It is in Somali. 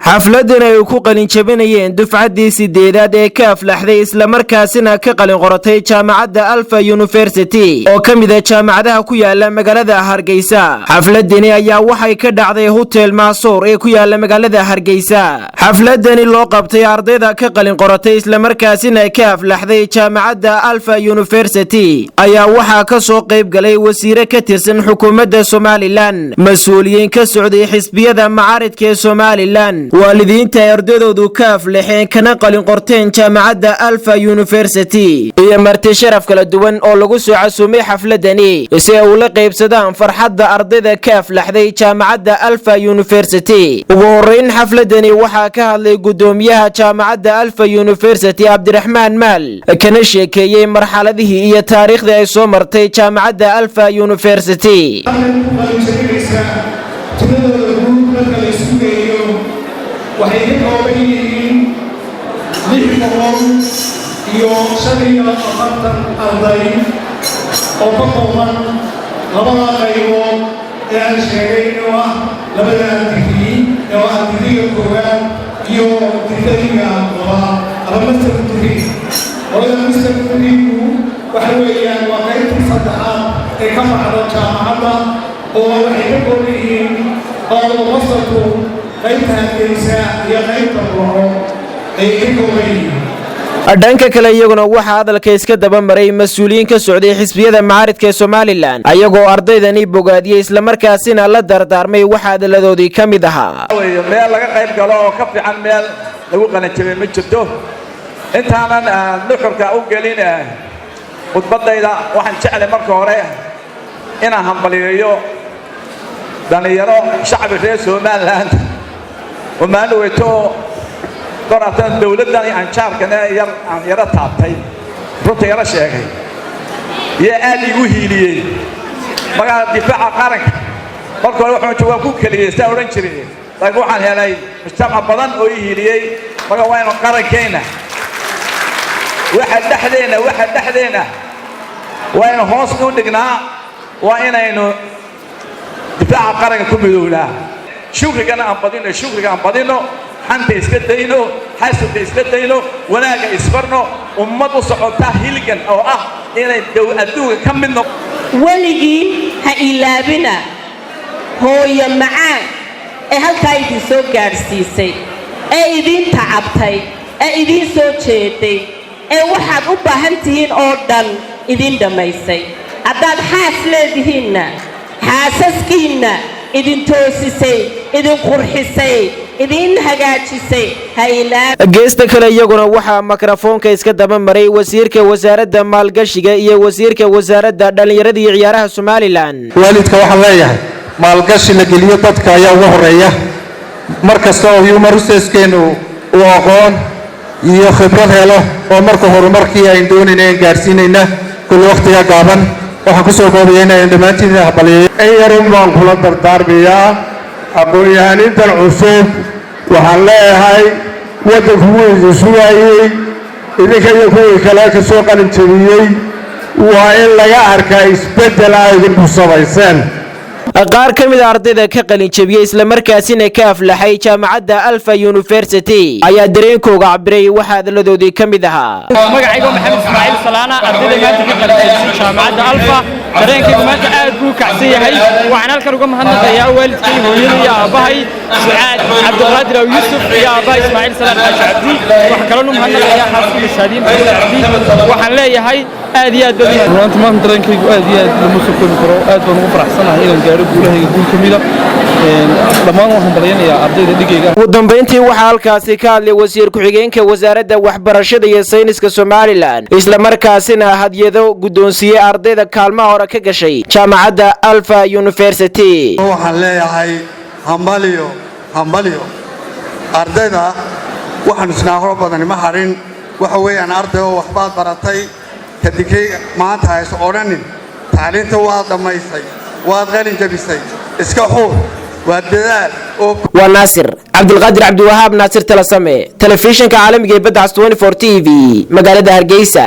xafladan ay ku qalin jabinayeen dufcadii sideedaad ee ka aflaxday isla markaasina ka qalin qoratay jaamacadda Alfa University oo kamid ah jaamacadaha ku yaala magaalada Hargeysa. xafladani ayaa waxay ka dhacday Hotel Mansour ee ku yaala magaalada Hargeysa. xafladani loo qabtay ardayda ka qalin qoratay isla markaasina ka aflaxday jaamacadda Alfa University ayaa waxa ka soo qayb galay wasiir ka tirsan xukuumadda Somaliland, mas'uuliyiin ka socday xisbiyada macaaridka Somaliland, waalidiinta ardaydu ka aflaxeen kana qalin qorteen jaamacadda Alfa University iyo marti sharaf kala duwan oo lagu soo casuumay xafladani si ay ula qaybsadaan farxadda ardayda ka aflaxday jaamacadda Alfa University. ugu horeyn xafladani waxa ka hadlay gudoomiyaha jaamacadda Alfa University Cabdiraxmaan Maal kana sheekeeyay marxaladihii iyo taariikhda ay soo martay jaamacadda Alfa University. waxay ka kooban yihiin 645 arday oo ka kooban labada qaybood ee aan sheegay oo ah labada digrii oo ah digriga koowaad iyo digriga labaad ama master degree. labada master degree-ku waxa weeyaan waa qaybta saddexaad ee ka baxda jaamacadda oo waxay ka kooban yihiin qaybta masterku dhanka kale iyaguna waxa hadalka iska daba maray mas'uuliyiin ka socday xisbiyada macaaridka Somaliland ayagoo ardaydani bogaadiyay isla markaasina la dardaarmay waxa hadaladoodii kamid ahaa meel laga qayb galo oo ka fiican meel lagu qalin jabay ma jirto. intaanan nuxurka u gelin khudbadayda waxaan jeclay marka hore inaan hambaliyeeyo dhalinyaro shacbi reer Somaliland وما نويتو قرأتان دولتنا عن شاركنا يرى تابتي ربطي يرى شيخي يا آلي وهيلي بقى دفاع قارك قلقوا روحوا جوا كوكلي يستاورن شري طيب وحن هلاي مجتمع بدن وهيلي بقى وين قاركينا واحد دحدينا وين هوس نودقنا وين إنه دفاع قارك كل دولة شكرا أن بدينه حنت إسكتينه حاسب إسكتينه وناجا إسفرنه ومضوا صعوبته هيلجن أو إلى الدو كم منه ولقي هإلا بنا هو يمعان هل كايدي سو جارسيسي أيدين تعبتي أيدين سو شيتي واحد أبهنتين أردن إدين دميسي أداد حاسلة دهنا حاسسكينا idin toosisay idin qurxisay idin hagaajisay hayla geesta kale iyaguna waxa mikrofoonka iska daba maray wasiirka wasaaradda maalgashiga iyo wasiirka wasaaradda dhalinyarada iyo ciyaaraha Somaliland. waalidka waxa leeyahay maalgashi la geliyo dadka ayaa ugu horeeya markasta oo human resource-keenu uu aqoon iyo khibrad helo oo marka horumarkii ay doonayeen gaarsiinayna kul waqtiga gaaban waxaan ku soo koobaynaa dhamaantiin aqbaliyay ayarun baan kula dardaarmiyaa aqoon-yahanintan cusub waxaan leeyahay waddanku wuu idin sugayey idinka iyo kuwii kale ka soo qalin jabiyey waa in laga arkaa isbeddel ay idinku samayseen. qaar ka mid ah ardayda ka qalin jabiyay isla markaasina ka aflaxay jaamacadda Alfa University ayaa dareenkooda cabiray waxa hadaladoodii kamid ahaa. magacayga Maxamed Ismaaciil Salaana ardayda maanta ka qalin jabiyay jaamacadda Alfa dareenkayga maanta aad buu kacsan yahay waxaan halkan uga mahadnaqayaa waalidkay hooyadii iyo aabahay Sucaad Cabdulqaadir oo Yusuf iyo aabahay Ismaaciil Salaana Cabdi wax kale oo mahadnaqayaa xaaskii Shaadiin Cabdi waxaan leeyahay aad iyo aad runtii maanta dareenkaygu aad iyo aad lama soo koobi karo aad baan ugu faraxsanahay inaan gaaro guulahayga guul ka mida dhammaan waxaan baraynayaa ardayda dhigayga. ugu dambeyntii waxaa halkaasi ka hadlay wasiir ku-xigeenka wasaaradda waxbarashada iyo sayniska Somaliland isla markaasina hadiyado guddoonsiiyay ardayda kaalmaha hore ka gashay jaamacadda Alfa University. waxaan leeyahay hambaliyo ardayda waxaan isnaa hor badan ma harin waxa weeyaan arday oo waxbaad baratay kadibkay maanta ay soo oranin tacliinta waa dhamaysay waad qalin jabisay iska xuur waa dadaal oo waa Naasir Cabdulqaadir Cabdiwahaab Naasir Talasame telefishinka caalamiga ee Badda 24 TV magaalada Hargeysa.